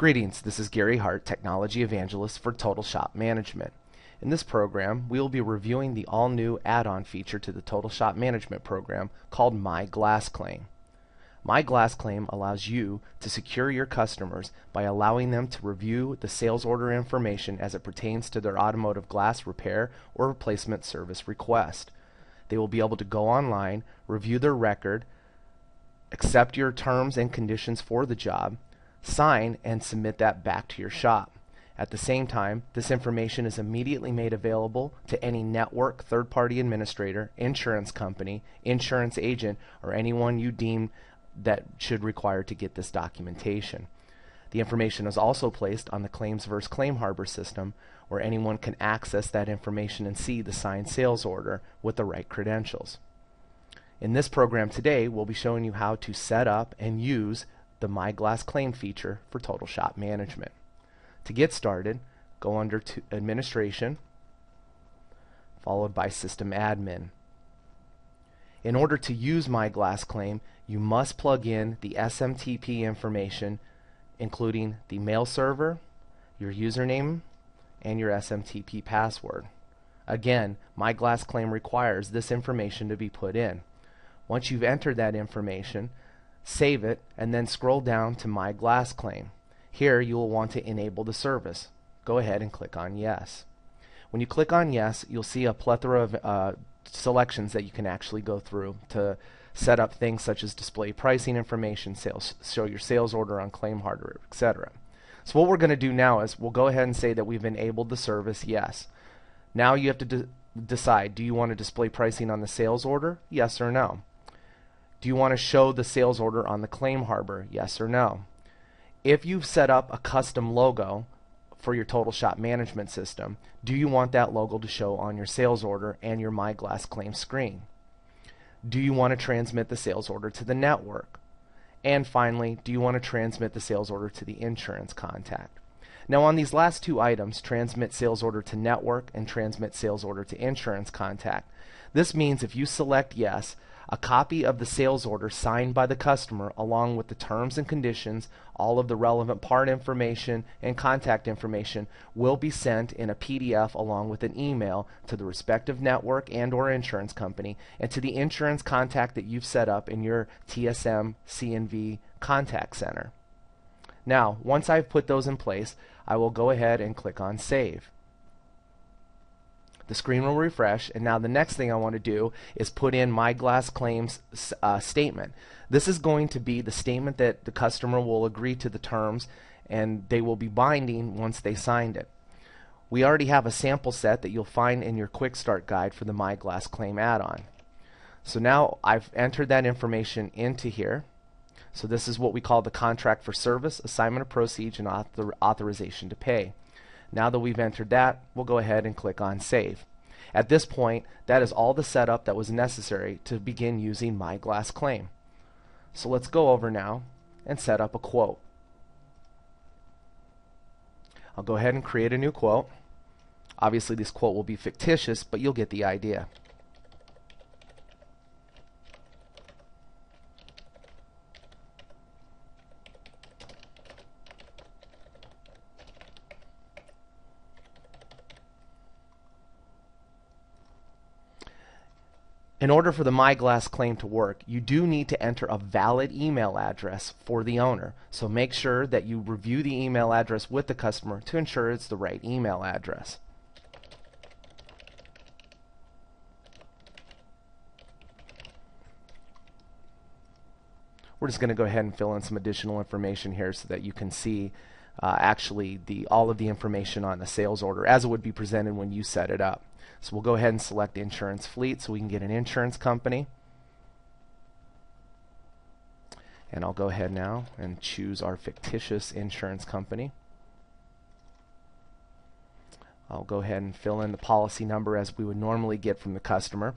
Greetings, this is Gary Hart, Technology Evangelist for Total Shop Management. In this program, we will be reviewing the all-new add-on feature to the Total Shop Management program called MyGlassClaim. MyGlassClaim allows you to secure your customers by allowing them to review the sales order information as it pertains to their automotive glass repair or replacement service request. They will be able to go online, review their record, accept your terms and conditions for the job, sign and submit that back to your shop. At the same time, this information is immediately made available to any network, third-party administrator, insurance company, insurance agent, or anyone you deem that should require to get this documentation. The information is also placed on the Claims vs. Claim Harbor system, where anyone can access that information and see the signed sales order with the right credentials. In this program today, we'll be showing you how to set up and use the MyGlassClaim feature for Total Shop Management. To get started, go under to Administration, followed by System Admin. In order to use MyGlassClaim, you must plug in the SMTP information, including the mail server, your username, and your SMTP password. Again, MyGlassClaim requires this information to be put in. Once you've entered that information, save it and then scroll down to MyGlassClaim. Here you will want to enable the service. Go ahead and click on Yes. When you click on Yes, you'll see a plethora of selections that you can actually go through to set up things such as display pricing information, show your sales order on claim hardware, etc. So what we're going to do now is we'll go ahead and say that we've enabled the service, yes. Now you have to decide, do you want to display pricing on the sales order? Yes or no. Do you want to show the sales order on the claim harbor? Yes or no. If you've set up a custom logo for your Total Shop Management system, do you want that logo to show on your sales order and your MyGlassClaim screen? Do you want to transmit the sales order to the network? And finally, do you want to transmit the sales order to the insurance contact? Now on these last two items, transmit sales order to network and transmit sales order to insurance contact, this means if you select yes, a copy of the sales order signed by the customer along with the terms and conditions, all of the relevant part information and contact information will be sent in a PDF along with an email to the respective network and or insurance company and to the insurance contact that you've set up in your TSM C&V contact center. Now, once I've put those in place, I will go ahead and click on Save. The screen will refresh, and now the next thing I want to do is put in MyGlassClaim's statement. This is going to be the statement that the customer will agree to the terms and they will be binding once they signed it. We already have a sample set that you'll find in your Quick Start guide for the MyGlassClaim add-on. So now I've entered that information into here. So this is what we call the contract for service, assignment of proceeds, and authorization to pay. Now that we've entered that, we'll go ahead and click on Save. At this point, that is all the setup that was necessary to begin using MyGlassClaim. So let's go over now and set up a quote. I'll go ahead and create a new quote. Obviously this quote will be fictitious, but you'll get the idea. In order for the MyGlassClaim to work, you do need to enter a valid email address for the owner. So make sure that you review the email address with the customer to ensure it's the right email address. We're just going to go ahead and fill in some additional information here so that you can see actually all of the information on the sales order as it would be presented when you set it up. So we'll go ahead and select insurance fleet so we can get an insurance company. And I'll go ahead now and choose our fictitious insurance company. I'll go ahead and fill in the policy number as we would normally get from the customer.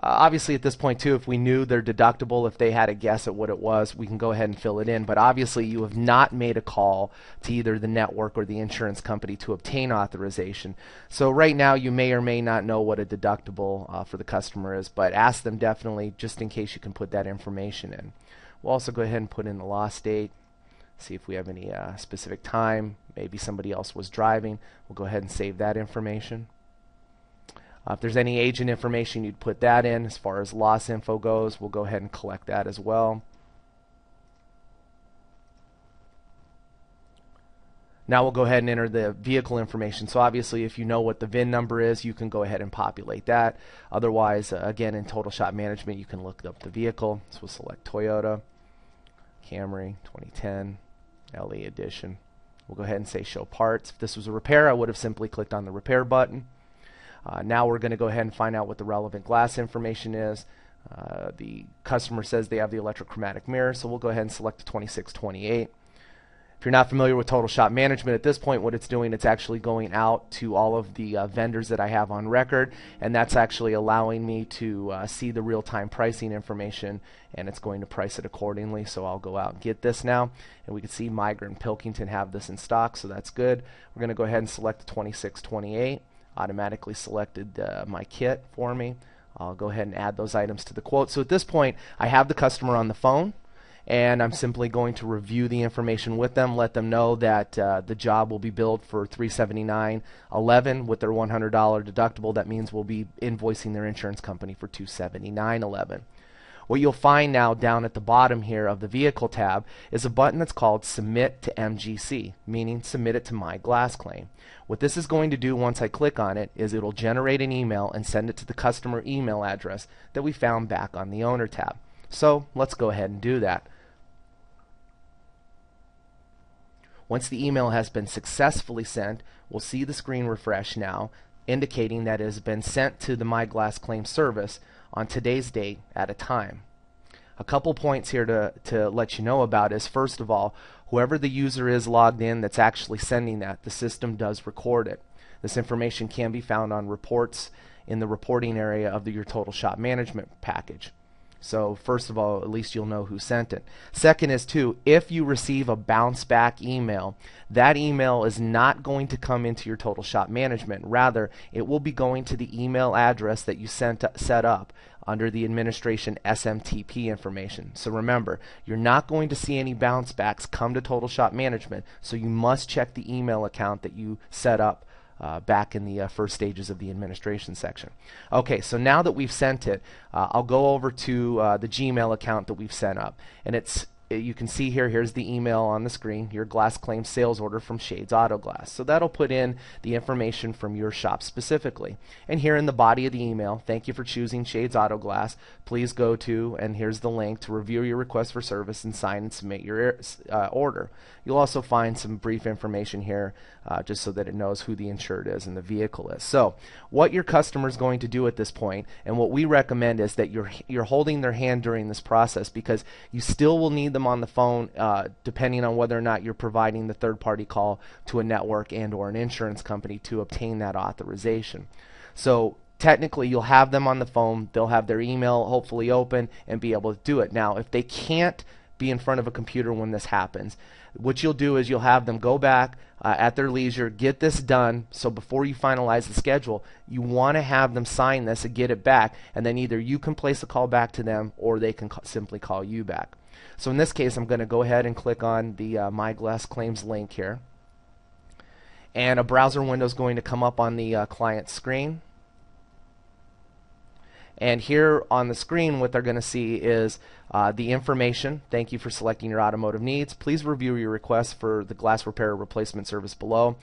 Obviously at this point too, if we knew their deductible, if they had a guess at what it was, we can go ahead and fill it in. But obviously you have not made a call to either the network or the insurance company to obtain authorization. So right now you may or may not know what a deductible for the customer is, but ask them definitely just in case you can put that information in. We'll also go ahead and put in the loss date, See if we have any specific time. Maybe somebody else was driving. We'll go ahead and save that information. If there's any agent information, you'd put that in. As far as loss info goes, we'll go ahead and collect that as well. Now we'll go ahead and enter the vehicle information. So obviously if you know what the VIN number is, you can go ahead and populate that. Otherwise, again, in Total Shop Management, you can look up the vehicle. So we'll select Toyota, Camry, 2010, LE Edition. We'll go ahead and say Show Parts. If this was a repair, I would have simply clicked on the Repair button. Now we're going to go ahead and find out what the relevant glass information is. The customer says they have the electrochromatic mirror, so we'll go ahead and select the 2628. If you're not familiar with Total Shop Management, at this point what it's doing, it's actually going out to all of the vendors that I have on record, and that's actually allowing me to see the real-time pricing information, and it's going to price it accordingly. So I'll go out and get this now, and we can see Migra and Pilkington have this in stock, so that's good. We're going to go ahead and select the 2628. Automatically selected my kit for me. I'll go ahead and add those items to the quote. So at this point, I have the customer on the phone, and I'm simply going to review the information with them, let them know that the job will be billed for $379.11 with their $100 deductible. That means we'll be invoicing their insurance company for $279.11. What you'll find now down at the bottom here of the Vehicle tab is a button that's called Submit to MGC, meaning submit it to MyGlassClaim. What this is going to do once I click on it is it'll generate an email and send it to the customer email address that we found back on the Owner tab. So let's go ahead and do that. Once the email has been successfully sent, we'll see the screen refresh now, indicating that it has been sent to the MyGlassClaim service on today's date at a time. A couple points here to let you know about is, first of all, whoever the user is logged in that's actually sending that, the system does record it. This information can be found on reports in the reporting area of your Total Shop Management package. So first of all, at least you'll know who sent it. Second is too, if you receive a bounce back email, that email is not going to come into your Total Shop Management. Rather, it will be going to the email address that you set up under the administration SMTP information. So remember, you're not going to see any bounce backs come to Total Shop Management, so you must check the email account that you set up back in the first stages of the administration section. Okay, so now that we've sent it, I'll go over to the Gmail account that we've set up, and you can see here's the email on the screen, your glass claim sales order from Shades Auto Glass. So that'll put in the information from your shop specifically. And here in the body of the email, thank you for choosing Shades Auto Glass. Please go to, and here's the link to review your request for service and sign and submit your order. You'll also find some brief information here just so that it knows who the insured is and the vehicle is. So what your customer is going to do at this point, and what we recommend, is that you're holding their hand during this process, because you still will need them on the phone depending on whether or not you're providing the third-party call to a network and or an insurance company to obtain that authorization. So technically you'll have them on the phone, they'll have their email hopefully open and be able to do it. Now if they can't be in front of a computer when this happens, what you'll do is you'll have them go back at their leisure, get this done. So before you finalize the schedule, you want to have them sign this and get it back, and then either you can place a call back to them or they can simply call you back. So in this case, I'm going to go ahead and click on the MyGlassClaims link here, and a browser window is going to come up on the client screen. And here on the screen, what they're going to see is the information. Thank you for selecting your automotive needs. Please review your request for the glass repair or replacement service below.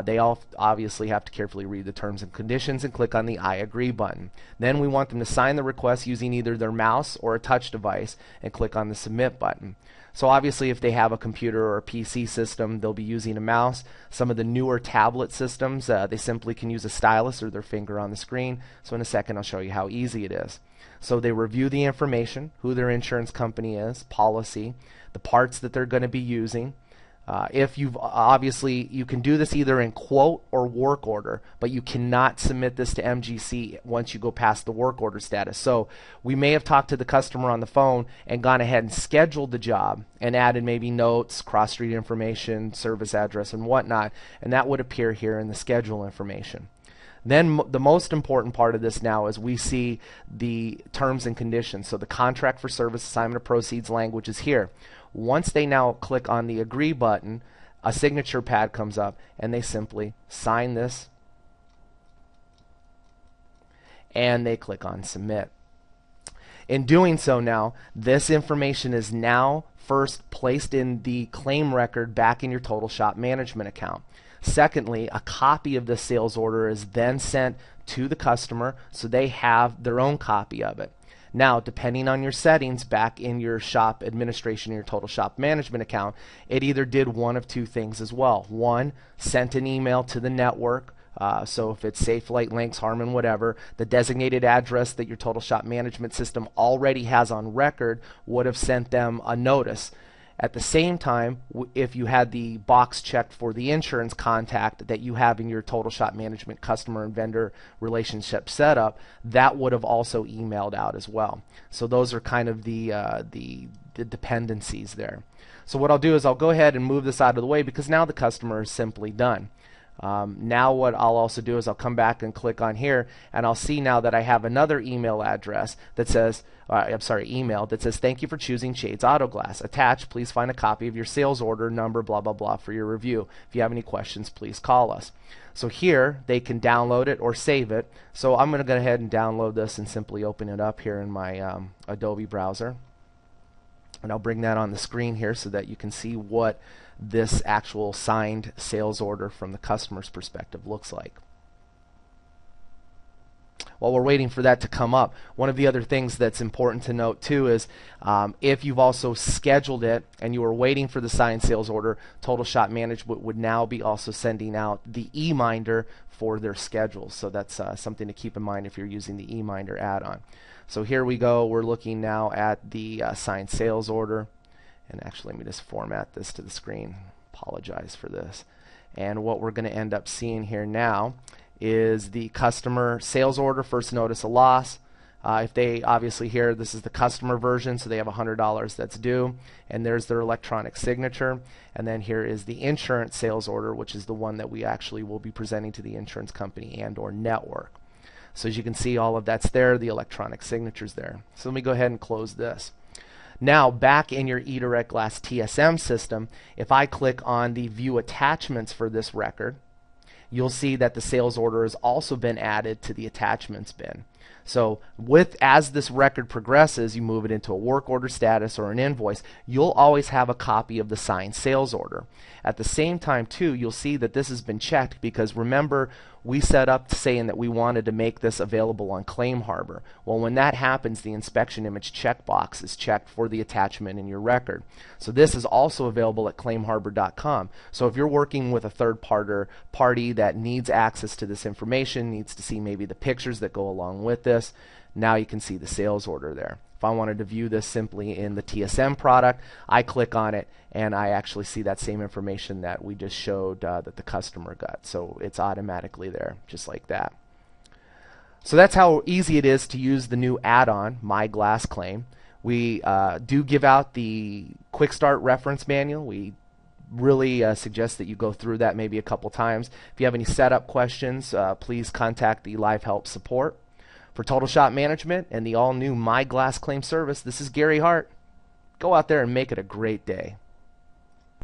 They all obviously have to carefully read the terms and conditions and click on the I agree button. Then we want them to sign the request using either their mouse or a touch device and click on the submit button. So obviously if they have a computer or a PC system, they'll be using a mouse. Some of the newer tablet systems, they simply can use a stylus or their finger on the screen. So in a second I'll show you how easy it is. So they review the information, who their insurance company is, policy, the parts that they're going to be using. If you've obviously, you can do this either in quote or work order, but you cannot submit this to MGC once you go past the work order status. So we may have talked to the customer on the phone and gone ahead and scheduled the job and added maybe notes, cross street information, service address, and whatnot, and that would appear here in the schedule information. Then the most important part of this now is we see the terms and conditions. So the contract for service assignment of proceeds language is here. Once they now click on the agree button, a signature pad comes up and they simply sign this and they click on submit. In doing so now, this information is now first placed in the claim record back in your Total Shop Management account. Secondly, a copy of the sales order is then sent to the customer so they have their own copy of it. Now, depending on your settings back in your shop administration, your Total Shop Management account, it either did one of two things as well. One, sent an email to the network. So if it's Safe Light, Links, Harman, whatever, the designated address that your Total Shop Management system already has on record would have sent them a notice. At the same time, if you had the box checked for the insurance contact that you have in your Total Shop Management customer and vendor relationship setup, that would have also emailed out as well. So those are kind of the dependencies there. So what I'll do is I'll go ahead and move this out of the way because now the customer is simply done. Now what I'll also do is I'll come back and click on here and I'll see now that I have another email address that says, email that says, thank you for choosing Shades Auto Glass. Attached, please find a copy of your sales order number, blah, blah, blah, for your review. If you have any questions, please call us. So here they can download it or save it. So I'm going to go ahead and download this and simply open it up here in my Adobe browser. And I'll bring that on the screen here so that you can see what this actual signed sales order from the customer's perspective looks like. While we're waiting for that to come up, one of the other things that's important to note too is if you've also scheduled it and you were waiting for the signed sales order, Total Shop Management would now be also sending out the eMinder for their schedules. So that's something to keep in mind if you're using the eMinder add-on. So here we go. We're looking now at the signed sales order. And actually, let me just format this to the screen. Apologize for this. And what we're going to end up seeing here now is the customer sales order, first notice of loss. If they obviously here, this is the customer version, so they have $100 that's due. And there's their electronic signature. And then here is the insurance sales order, which is the one that we actually will be presenting to the insurance company and or network. So as you can see, all of that's there, the electronic signature's there. So let me go ahead and close this. Now, back in your eDirect Glass TSM system, if I click on the View Attachments for this record, you'll see that the sales order has also been added to the attachments bin. So as this record progresses, you move it into a work order status or an invoice, you'll always have a copy of the signed sales order. At the same time too, you'll see that this has been checked because remember, we set up saying that we wanted to make this available on Claim Harbor. Well, when that happens, the inspection image checkbox is checked for the attachment in your record. So this is also available at claimharbor.com. So if you're working with a third party that needs access to this information, needs to see maybe the pictures that go along with this, now you can see the sales order there. If I wanted to view this simply in the TSM product, I click on it and I actually see that same information that we just showed that the customer got. So it's automatically there, just like that. So that's how easy it is to use the new add-on, MyGlassClaim. We do give out the Quick Start reference manual. We really suggest that you go through that maybe a couple times. If you have any setup questions, please contact the Live Help support. For Total Shop Management and the all-new MyGlassClaim service, this is Gary Hart. Go out there and make it a great day.